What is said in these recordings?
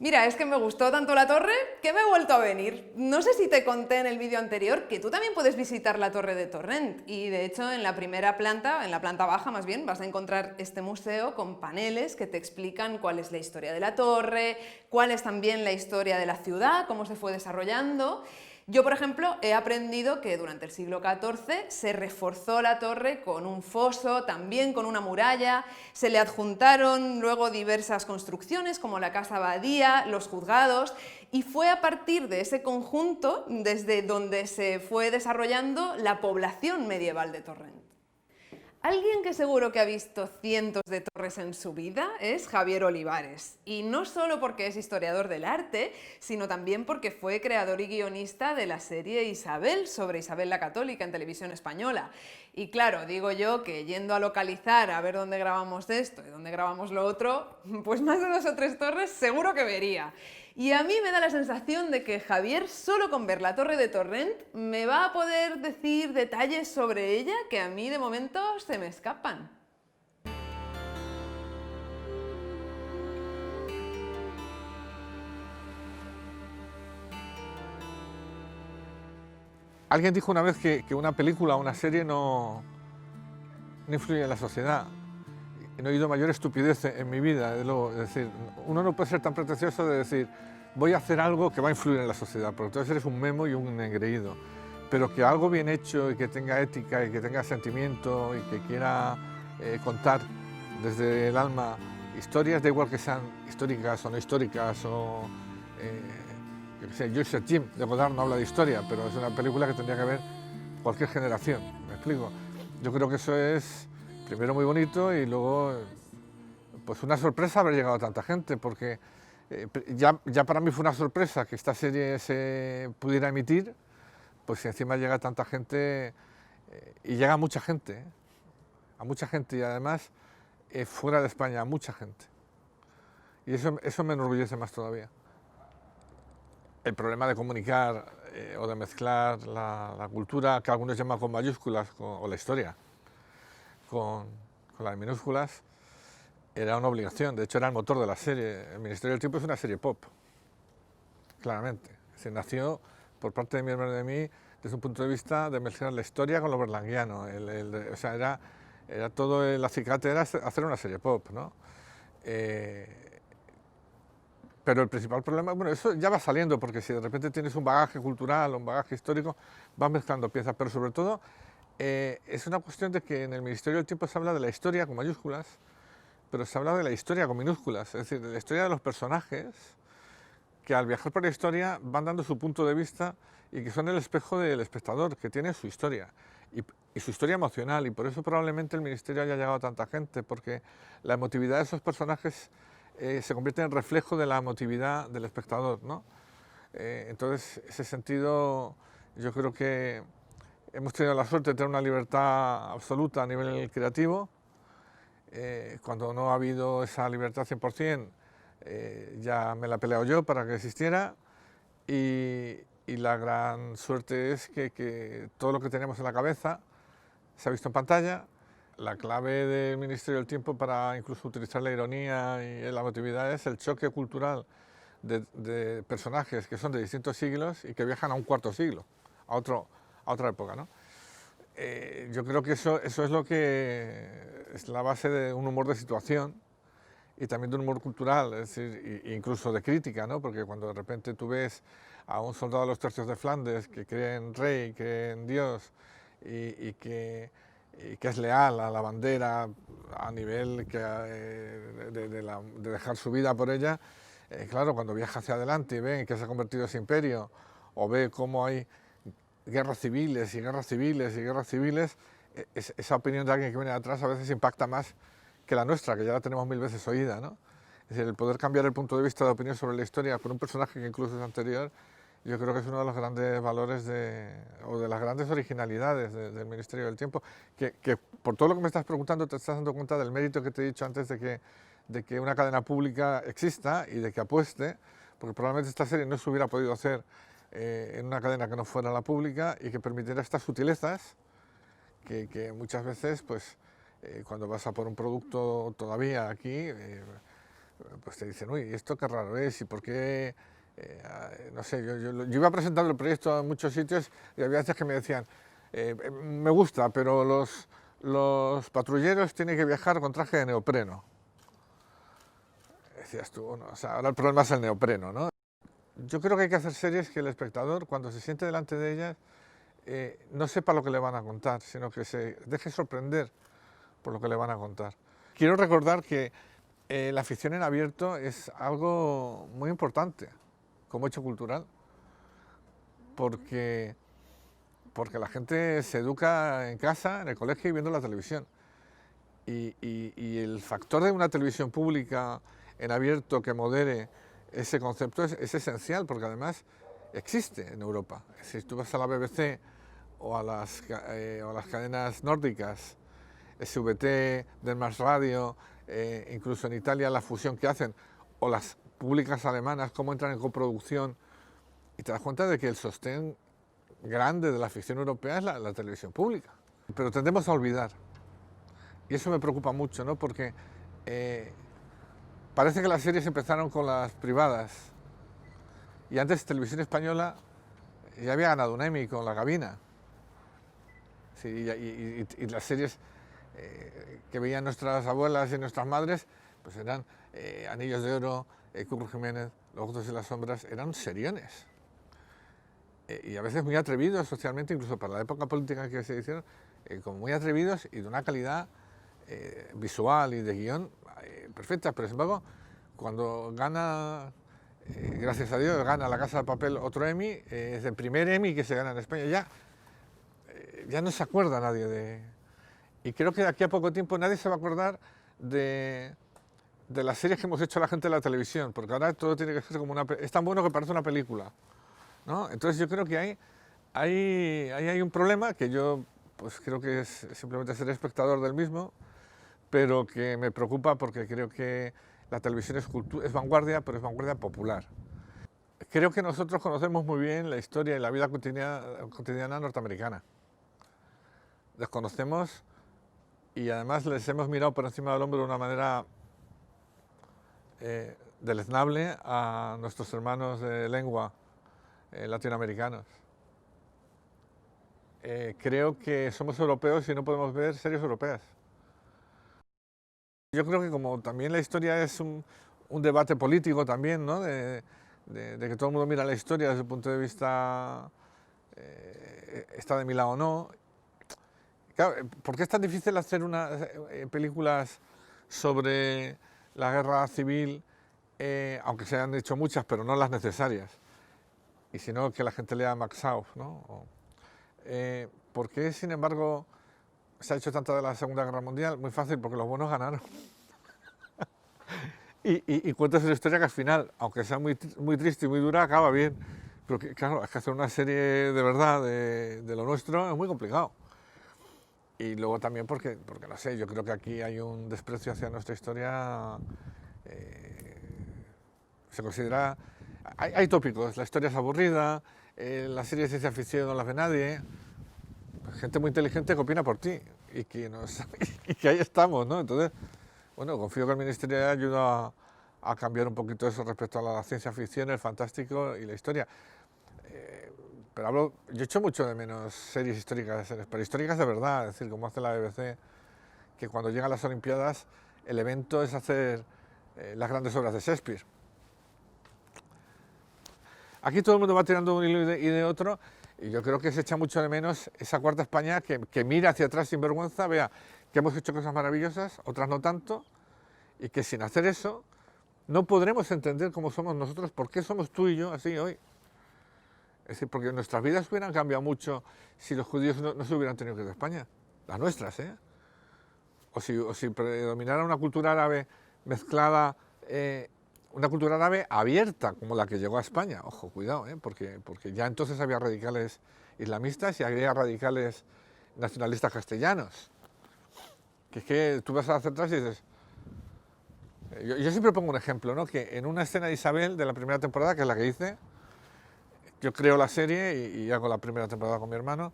Mira, es que me gustó tanto la torre que me he vuelto a venir. No sé si te conté en el vídeo anterior que tú también puedes visitar la torre de Torrent y de hecho en la primera planta, en la planta baja más bien, vas a encontrar este museo con paneles que te explican cuál es la historia de la torre, cuál es también la historia de la ciudad, cómo se fue desarrollando. Yo, por ejemplo, he aprendido que durante el siglo XIV se reforzó la torre con un foso, también con una muralla, se le adjuntaron luego diversas construcciones como la casa abadía, los juzgados, y fue a partir de ese conjunto desde donde se fue desarrollando la población medieval de Torrent. Alguien que seguro que ha visto cientos de torres en su vida es Javier Olivares. Y no solo porque es historiador del arte, sino también porque fue creador y guionista de la serie Isabel sobre Isabel la Católica en televisión española. Y claro, digo yo que yendo a localizar a ver dónde grabamos esto y dónde grabamos lo otro, pues más de 2 o 3 torres seguro que vería. Y a mí me da la sensación de que Javier, solo con ver la torre de Torrent, me va a poder decir detalles sobre ella que a mí de momento se me escapan. Alguien dijo una vez que una película o una serie no influye en la sociedad. Y no he oído mayor estupidez en mi vida, desde luego. Es decir, uno no puede ser tan pretencioso de decir voy a hacer algo que va a influir en la sociedad, porque entonces eres un memo y un engreído. Pero que algo bien hecho y que tenga ética y que tenga sentimiento y que quiera contar desde el alma historias, da igual que sean históricas o no históricas o... yo qué sé, Joyce Jim de Godard no habla de historia, pero es una película que tendría que ver cualquier generación, ¿me explico? Yo creo que eso es primero muy bonito y luego pues una sorpresa haber llegado a tanta gente, porque ya para mí fue una sorpresa que esta serie se pudiera emitir, pues si encima llega tanta gente y llega a mucha gente y además fuera de España, a mucha gente. Y eso me enorgullece más todavía. El problema de comunicar o de mezclar la cultura, que algunos llaman con mayúsculas, o la historia, con las minúsculas, era una obligación. De hecho, era el motor de la serie. El Ministerio del Tiempo es una serie pop, claramente. Se nació por parte de mi hermano y de mí desde un punto de vista de mezclar la historia con lo berlanguiano. O sea, era todo el acicate, era hacer una serie pop, ¿no? Pero el principal problema, bueno, eso ya va saliendo, porque si de repente tienes un bagaje cultural o un bagaje histórico, vas mezclando piezas, pero sobre todo es una cuestión de que en el Ministerio del Tiempo se habla de la historia con mayúsculas, pero se habla de la historia con minúsculas, es decir, de la historia de los personajes que al viajar por la historia van dando su punto de vista y que son el espejo del espectador, que tiene su historia y su historia emocional, y por eso probablemente el Ministerio haya llegado a tanta gente, porque la emotividad de esos personajes se convierte en reflejo de la emotividad del espectador, ¿no? Entonces, ese sentido, yo creo que hemos tenido la suerte de tener una libertad absoluta a nivel creativo. Cuando no ha habido esa libertad 100%, ya me la he peleado yo para que existiera, y la gran suerte es que todo lo que tenemos en la cabeza se ha visto en pantalla. La clave del Ministerio del Tiempo para incluso utilizar la ironía y la emotividad es el choque cultural de personajes que son de distintos siglos y que viajan a un cuarto siglo, a otra época, ¿no? Yo creo que eso es lo que es la base de un humor de situación y también de un humor cultural, es decir, incluso de crítica, ¿no? Porque cuando de repente tú ves a un soldado de los tercios de Flandes que cree en rey, cree en Dios y que es leal a la bandera a nivel de dejar su vida por ella, claro, cuando viaja hacia adelante y ve en qué se ha convertido ese imperio, o ve cómo hay guerras civiles y guerras civiles y guerras civiles, esa opinión de alguien que viene de atrás a veces impacta más que la nuestra, que ya la tenemos 1000 veces oída, ¿no? Es decir, el poder cambiar el punto de vista de opinión sobre la historia por un personaje que incluso es anterior, yo creo que es uno de los grandes valores o de las grandes originalidades del Ministerio del Tiempo, que por todo lo que me estás preguntando te estás dando cuenta del mérito que te he dicho antes de que una cadena pública exista y de que apueste, porque probablemente esta serie no se hubiera podido hacer en una cadena que no fuera la pública y que permitiera estas sutilezas que muchas veces, pues, cuando vas a por un producto todavía aquí, pues te dicen, uy, ¿esto qué raro es? ¿Y por qué? No sé, yo iba presentando el proyecto en muchos sitios y había veces que me decían, me gusta, pero los patrulleros tienen que viajar con traje de neopreno. Decías tú, bueno, o sea, ahora el problema es el neopreno, ¿no? Yo creo que hay que hacer series que el espectador, cuando se siente delante de ellas, no sepa lo que le van a contar, sino que se deje sorprender por lo que le van a contar. Quiero recordar que la ficción en abierto es algo muy importante como hecho cultural, porque la gente se educa en casa, en el colegio y viendo la televisión. Y el factor de una televisión pública en abierto que modere ese concepto es esencial, porque además existe en Europa. Si tú vas a la BBC o a las cadenas nórdicas, SVT, Denmark Radio, incluso en Italia la fusión que hacen, o las públicas alemanas, cómo entran en coproducción, y te das cuenta de que el sostén grande de la ficción europea es la televisión pública. Pero tendemos a olvidar, y eso me preocupa mucho, ¿no? Porque parece que las series empezaron con las privadas, y antes Televisión Española ya había ganado un Emmy con La Gavina. Sí, y las series que veían nuestras abuelas y nuestras madres, pues eran Anillos de Oro, Curro Jiménez, Los Gustos y las Sombras, eran seriones. Y a veces muy atrevidos socialmente, incluso para la época política que se hicieron, como muy atrevidos y de una calidad visual y de guión perfecta. Pero sin embargo, cuando gana, gracias a Dios, gana La Casa de Papel otro Emmy, es el primer Emmy que se gana en España, ya no se acuerda nadie de... Y creo que de aquí a poco tiempo nadie se va a acordar de las series que hemos hecho la gente en la televisión, porque ahora todo tiene que ser como una... Es tan bueno que parece una película, ¿no? Entonces yo creo que hay un problema que yo pues creo que es simplemente ser espectador del mismo, pero que me preocupa porque creo que la televisión es vanguardia, pero es vanguardia popular. Creo que nosotros conocemos muy bien la historia y la vida cotidiana norteamericana. Desconocemos y además les hemos mirado por encima del hombro de una manera deleznable a nuestros hermanos de lengua latinoamericanos. Creo que somos europeos y no podemos ver series europeas. Yo creo que como también la historia es un debate político también, ¿no? de que todo el mundo mira la historia desde el punto de vista está de mi lado o no. Claro, ¿por qué es tan difícil hacer películas sobre la guerra civil, aunque se han hecho muchas, pero no las necesarias? Y si no, que la gente lea Max Aub, ¿no? ¿Por qué, sin embargo, se ha hecho tanta de la Segunda Guerra Mundial? Muy fácil, porque los buenos ganaron. y cuentas una historia que al final, aunque sea muy triste y muy dura, acaba bien. Pero claro, es que hacer una serie de verdad de lo nuestro es muy complicado. Y luego también porque no sé, yo creo que aquí hay un desprecio hacia nuestra historia. Se considera... Hay tópicos, la historia es aburrida, las series de ciencia ficción no las ve nadie. Gente muy inteligente que opina por ti y que ahí estamos, ¿no? Entonces, bueno, confío que el Ministerio ayuda a cambiar un poquito eso respecto a la ciencia ficción, el fantástico y la historia. Pero yo echo mucho de menos series históricas, pero históricas de verdad, es decir, como hace la BBC, que cuando llegan las Olimpiadas el evento es hacer las grandes obras de Shakespeare. Aquí todo el mundo va tirando un hilo y de otro, y yo creo que se echa mucho de menos esa cuarta España que mira hacia atrás sin vergüenza, vea que hemos hecho cosas maravillosas, otras no tanto, y que sin hacer eso no podremos entender cómo somos nosotros, por qué somos tú y yo así hoy. Es decir, porque nuestras vidas hubieran cambiado mucho si los judíos no se hubieran tenido que ir de España, las nuestras, ¿eh? O si predominara una cultura árabe mezclada, una cultura árabe abierta como la que llegó a España. Ojo, cuidado, porque ya entonces había radicales islamistas y había radicales nacionalistas castellanos. Que es que tú vas hacia atrás y dices... Yo siempre pongo un ejemplo, ¿no? Que en una escena de Isabel de la primera temporada, que es la que hice, yo creo la serie y hago la primera temporada con mi hermano,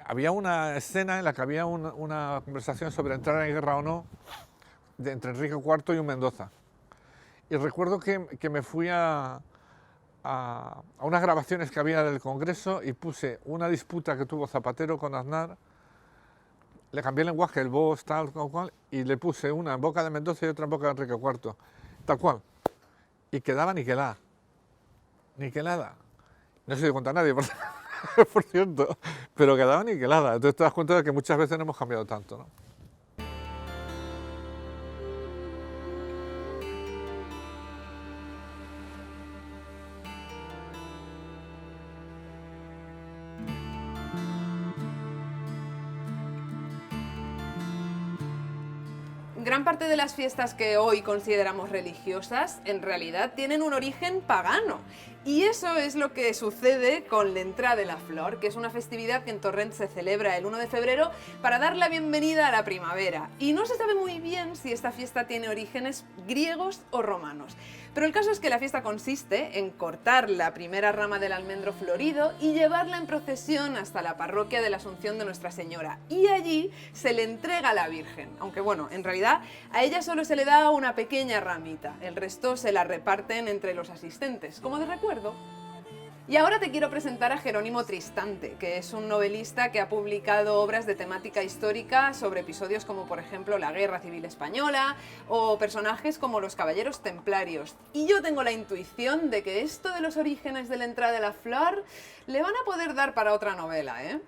había una escena en la que había una conversación sobre entrar en guerra o no entre Enrique IV y un Mendoza. Y recuerdo que me fui a unas grabaciones que había del Congreso y puse una disputa que tuvo Zapatero con Aznar, le cambié el lenguaje, el vos, tal, cual, y le puse una en boca de Mendoza y otra en boca de Enrique IV, tal cual. Y quedaba niquelada. Niquelada. No se dio cuenta a nadie, por cierto, pero quedaba niquelada. Entonces te das cuenta de que muchas veces no hemos cambiado tanto, ¿no? Gran parte de las fiestas que hoy consideramos religiosas en realidad tienen un origen pagano. Y eso es lo que sucede con l'Entrada de la Flor, que es una festividad que en Torrent se celebra el 1 de febrero para dar la bienvenida a la primavera. Y no se sabe muy bien si esta fiesta tiene orígenes griegos o romanos. Pero el caso es que la fiesta consiste en cortar la primera rama del almendro florido y llevarla en procesión hasta la parroquia de la Asunción de Nuestra Señora. Y allí se le entrega a la Virgen, aunque bueno, en realidad a ella solo se le da una pequeña ramita, el resto se la reparten entre los asistentes, como de recuerdo. Y ahora te quiero presentar a Jerónimo Tristante, que es un novelista que ha publicado obras de temática histórica sobre episodios como por ejemplo la Guerra Civil Española o personajes como los Caballeros Templarios. Y yo tengo la intuición de que esto de los orígenes de la Entrada de la Flor le van a poder dar para otra novela, ¿eh?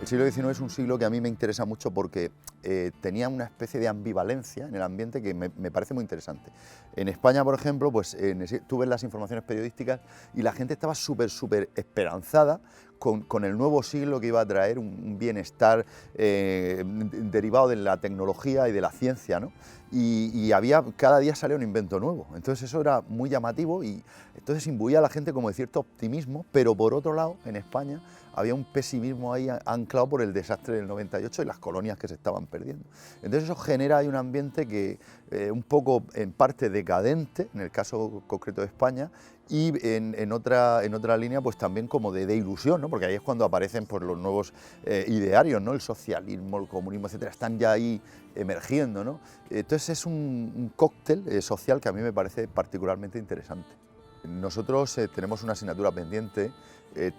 El siglo XIX es un siglo que a mí me interesa mucho porque tenía una especie de ambivalencia en el ambiente que me parece muy interesante. En España, por ejemplo, pues tú ves las informaciones periodísticas y la gente estaba súper esperanzada con el nuevo siglo que iba a traer un bienestar derivado de la tecnología y de la ciencia, ¿no? Y cada día salía un invento nuevo. Entonces eso era muy llamativo y entonces imbuía a la gente como de cierto optimismo, pero por otro lado, en España había un pesimismo ahí anclado por el desastre del 98 y las colonias que se estaban perdiendo. Entonces eso genera ahí un ambiente que un poco en parte decadente, en el caso concreto de España, y en otra línea pues también como de ilusión, ¿no? Porque ahí es cuando aparecen pues, los nuevos idearios, ¿no? El socialismo, el comunismo, etcétera, están ya ahí emergiendo, ¿no? Entonces es un cóctel social que a mí me parece particularmente interesante. Nosotros tenemos una asignatura pendiente,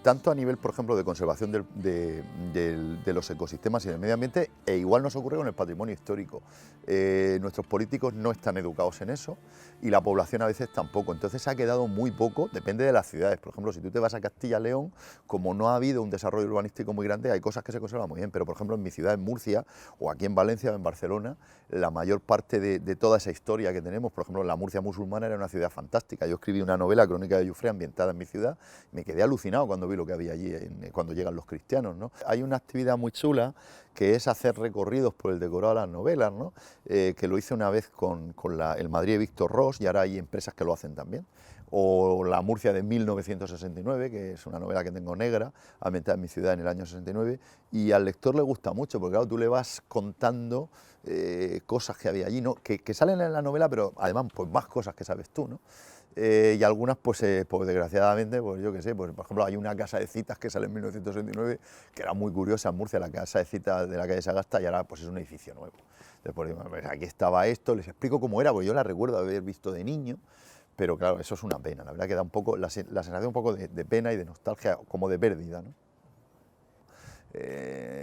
tanto a nivel, por ejemplo, de conservación de los ecosistemas y del medio ambiente, e igual nos ocurre con el patrimonio histórico. Nuestros políticos no están educados en eso y la población a veces tampoco, entonces ha quedado muy poco, depende de las ciudades. Por ejemplo, si tú te vas a Castilla y León, como no ha habido un desarrollo urbanístico muy grande, hay cosas que se conservan muy bien, pero por ejemplo en mi ciudad, en Murcia, o aquí en Valencia o en Barcelona, la mayor parte de toda esa historia que tenemos, por ejemplo, la Murcia musulmana era una ciudad fantástica. Yo escribí una novela, Crónica de Jufré, ambientada en mi ciudad, me quedé alucinado cuando vi lo que había allí, cuando llegan los cristianos, ¿no? Hay una actividad muy chula que es hacer recorridos por el decorado de las novelas, ¿no? Que lo hice una vez con el Madrid de Víctor Ros, y ahora hay empresas que lo hacen también. O La Murcia de 1969, que es una novela que tengo negra, ambientada en mi ciudad en el año 69, y al lector le gusta mucho, porque claro, tú le vas contando cosas que había allí, ¿no? que salen en la novela, pero además pues más cosas que sabes tú, ¿no? Y algunas, pues desgraciadamente, pues yo qué sé, pues, por ejemplo, hay una casa de citas que sale en 1969, que era muy curiosa en Murcia, la casa de citas de la calle Sagasta, y ahora pues es un edificio nuevo. Después, pues, aquí estaba esto, les explico cómo era, porque yo la recuerdo haber visto de niño, pero claro, eso es una pena, la verdad que da un poco, la sensación un poco de pena y de nostalgia, como de pérdida, ¿no?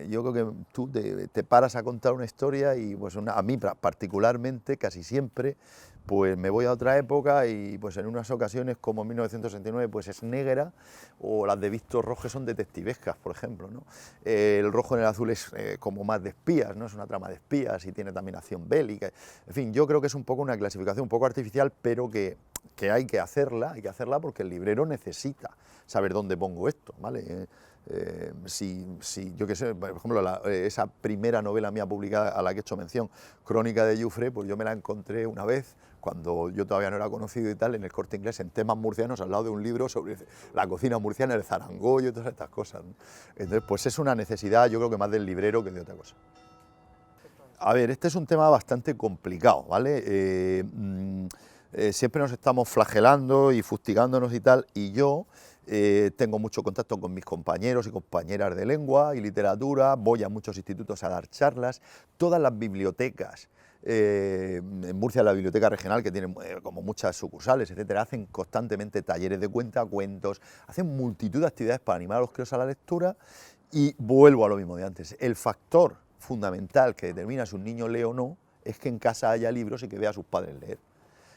Yo creo que tú te paras a contar una historia y pues a mí particularmente, casi siempre, pues me voy a otra época y pues en unas ocasiones como en 1969 pues es negra, o las de Víctor Ros son detectivescas, por ejemplo, ¿no? El Rojo en el Azul es como más de espías, ¿no? Es una trama de espías y tiene también acción bélica. En fin, yo creo que es un poco una clasificación un poco artificial, pero que hay que hacerla porque el librero necesita saber dónde pongo esto, ¿vale? Si yo qué sé, por ejemplo, esa primera novela mía publicada a la que he hecho mención, Crónica de Jufré, pues yo me la encontré una vez, cuando yo todavía no era conocido y tal, en el Corte Inglés, en temas murcianos, al lado de un libro sobre la cocina murciana, el zarangollo y todas estas cosas, ¿no? Entonces, pues es una necesidad, yo creo que más del librero que de otra cosa. A ver, este es un tema bastante complicado, ¿vale? Siempre nos estamos flagelando y fustigándonos y tal, y yo tengo mucho contacto con mis compañeros y compañeras de lengua y literatura, voy a muchos institutos a dar charlas, todas las bibliotecas, en Murcia la biblioteca regional, que tiene como muchas sucursales, etcétera, hacen constantemente talleres de cuentacuentos, hacen multitud de actividades para animar a los críos a la lectura. Y vuelvo a lo mismo de antes, el factor fundamental que determina si un niño lee o no es que en casa haya libros y que vea a sus padres leer.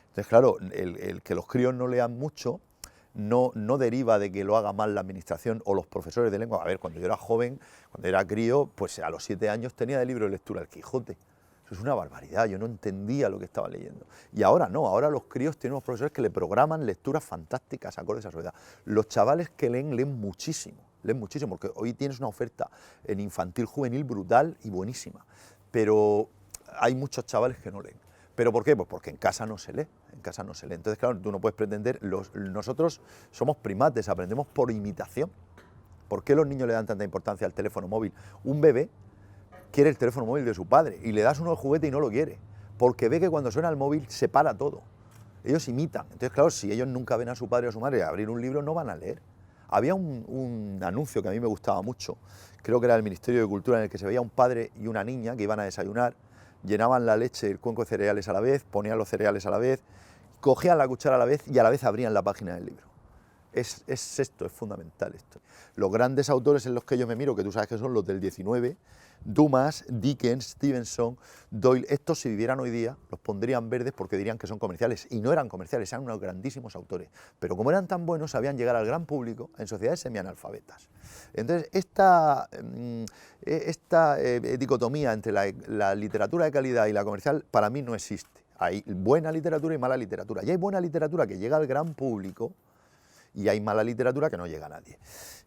Entonces, claro, el que los críos no lean mucho no deriva de que lo haga mal la administración o los profesores de lengua. A ver, cuando yo era joven, cuando era crío, pues a los 7 años tenía de libro de lectura El Quijote. Eso es una barbaridad, yo no entendía lo que estaba leyendo. Y ahora no, ahora los críos tienen unos profesores que le programan lecturas fantásticas acordes a su edad. Los chavales que leen muchísimo, porque hoy tienes una oferta en infantil juvenil brutal y buenísima. Pero hay muchos chavales que no leen. ¿Pero por qué? Pues porque en casa no se lee, Entonces, claro, tú no puedes pretender, nosotros somos primates, aprendemos por imitación. ¿Por qué los niños le dan tanta importancia al teléfono móvil? Un bebé quiere el teléfono móvil de su padre y le das uno de juguete y no lo quiere, porque ve que cuando suena el móvil se para todo. Ellos imitan. Entonces, claro, si ellos nunca ven a su padre o a su madre abrir un libro, no van a leer. Había un anuncio que a mí me gustaba mucho, creo que era del Ministerio de Cultura, en el que se veía un padre y una niña que iban a desayunar, llenaban la leche y el cuenco de cereales a la vez, ponían los cereales a la vez, cogían la cuchara a la vez y a la vez abrían la página del libro. Es esto, es fundamental esto. Los grandes autores en los que yo me miro, que tú sabes que son los del 19, Dumas, Dickens, Stevenson, Doyle, estos si vivieran hoy día los pondrían verdes porque dirían que son comerciales, y no eran comerciales, eran unos grandísimos autores, pero como eran tan buenos sabían llegar al gran público en sociedades semianalfabetas. Entonces esta dicotomía entre la literatura de calidad y la comercial para mí no existe. Hay buena literatura y mala literatura, y hay buena literatura que llega al gran público y hay mala literatura que no llega a nadie.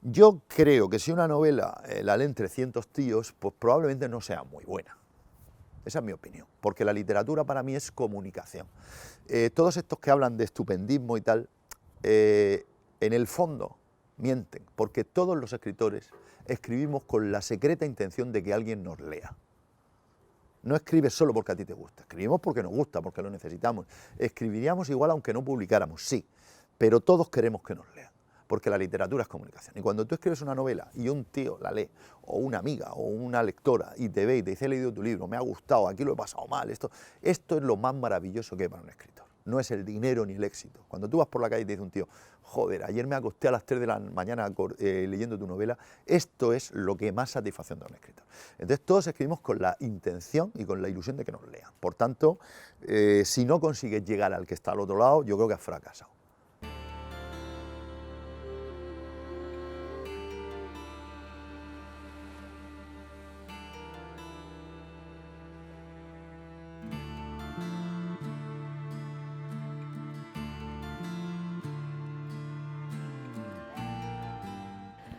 Yo creo que si una novela la leen 300 tíos, pues probablemente no sea muy buena. Esa es mi opinión, porque la literatura para mí es comunicación. Todos estos que hablan de estupendismo y tal, en el fondo mienten, porque todos los escritores escribimos con la secreta intención de que alguien nos lea. No escribes solo porque a ti te gusta, escribimos porque nos gusta, porque lo necesitamos. Escribiríamos igual aunque no publicáramos, sí, pero todos queremos que nos lean, porque la literatura es comunicación. Y cuando tú escribes una novela y un tío la lee, o una amiga, o una lectora, y te ve y te dice, he leído tu libro, me ha gustado, aquí lo he pasado mal, esto es lo más maravilloso que hay para un escritor. No es el dinero ni el éxito. Cuando tú vas por la calle y te dice un tío, joder, ayer me acosté a las 3 de la mañana leyendo tu novela, esto es lo que más satisfacción da a un escritor. Entonces todos escribimos con la intención y con la ilusión de que nos lean. Por tanto, si no consigues llegar al que está al otro lado, yo creo que has fracasado.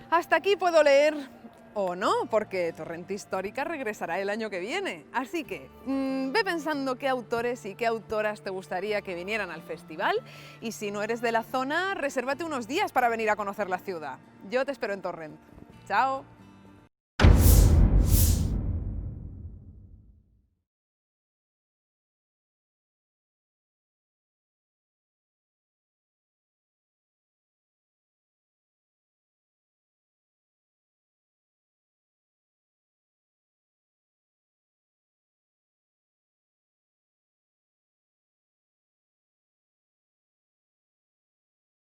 Hasta aquí puedo leer o no, porque Torrent Histórica regresará el año que viene. Así que ve pensando qué autores y qué autoras te gustaría que vinieran al festival, y si no eres de la zona, resérvate unos días para venir a conocer la ciudad. Yo te espero en Torrent. ¡Chao!